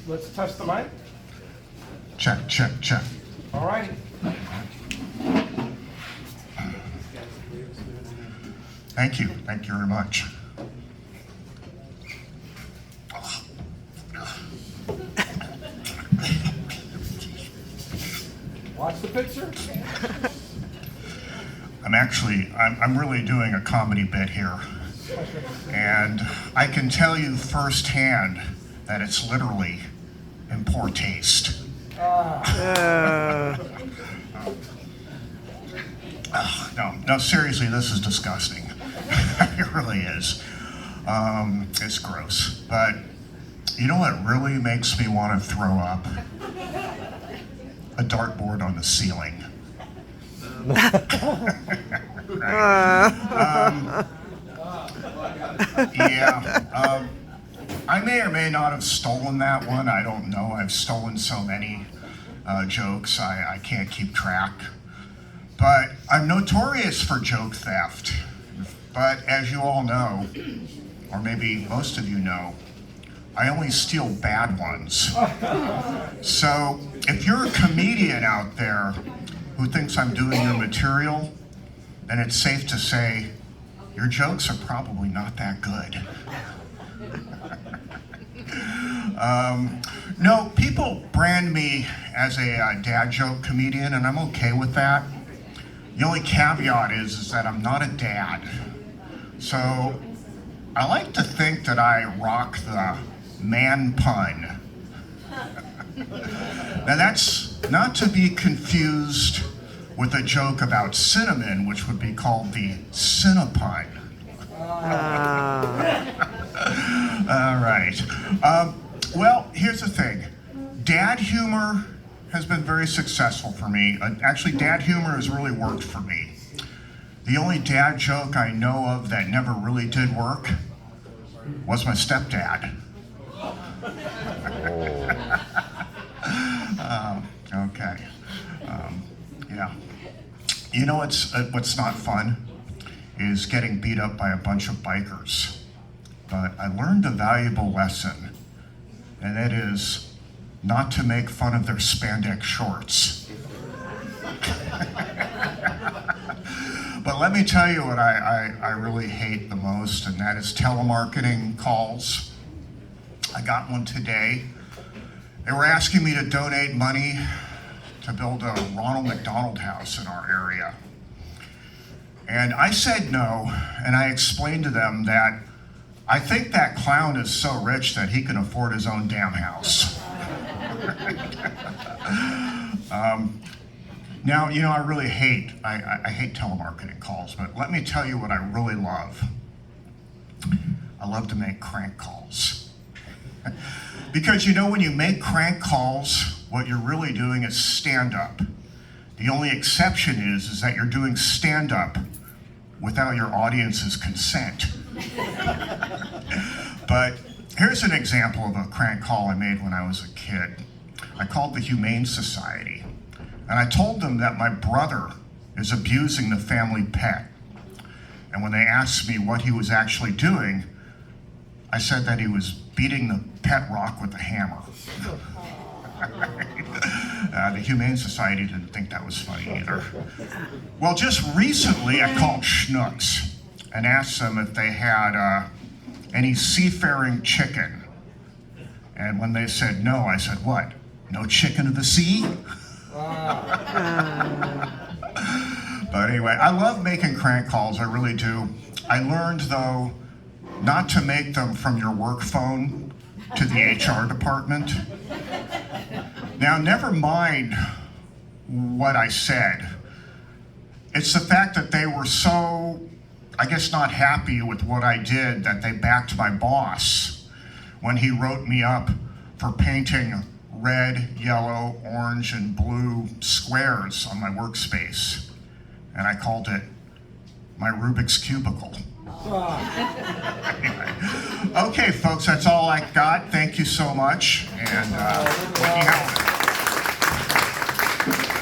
Let's test the mic. Check, check, check. All right. Thank you. Thank you very much. Watch the picture. I'm really doing a comedy bit here. And I can tell you firsthand that it's literally in poor taste. No, seriously, this is disgusting. It really is. It's gross. But you know what really makes me want to throw up? A dartboard on the ceiling. I may or may not have stolen that one. I don't know. I've stolen so many jokes, I can't keep track. But I'm notorious for joke theft. But as you all know, or maybe most of you know, I only steal bad ones. So if you're a comedian out there who thinks I'm doing your material, then it's safe to say your jokes are probably not that good. No, people brand me as a dad joke comedian, and I'm okay with that. The only caveat is that I'm not a dad. So I like to think that I rock the man pun. Now that's not to be confused with a joke about cinnamon, which would be called the Cinnapun. All right. Well, here's the thing. Dad humor has been very successful for me. Actually, dad humor has really worked for me. The only dad joke I know of that never really did work was my stepdad. Okay. Yeah. You know what's not fun is getting beat up by a bunch of bikers. But I learned a valuable lesson, and that is not to make fun of their spandex shorts. But let me tell you what I really hate the most, and that is telemarketing calls. I got one today. They were asking me to donate money to build a Ronald McDonald House in our area. And I said no, and I explained to them that I think that clown is so rich that he can afford his own damn house. Now, you know, I really hate telemarketing calls, but let me tell you what I really love. I love to make crank calls. Because, you know, when you make crank calls, what you're really doing is stand-up. The only exception is that you're doing stand-up without your audience's consent. But here's an example of a crank call I made when I was a kid. I called the Humane Society, and I told them that my brother is abusing the family pet. And when they asked me what he was actually doing, I said that he was beating the pet rock with a hammer. The Humane Society didn't think that was funny either. Well, just recently I called Schnucks and asked them if they had any seafaring chicken. And when they said no, I said, what? No chicken of the sea? But anyway, I love making crank calls, I really do. I learned, though, not to make them from your work phone to the HR department. Now, never mind what I said. It's the fact that they were so, I guess, not happy with what I did that they backed my boss when he wrote me up for painting red, yellow, orange, and blue squares on my workspace. And I called it my Rubik's Cubicle. Anyway. Okay, folks, that's all I got. Thank you so much. And Ricky Howard.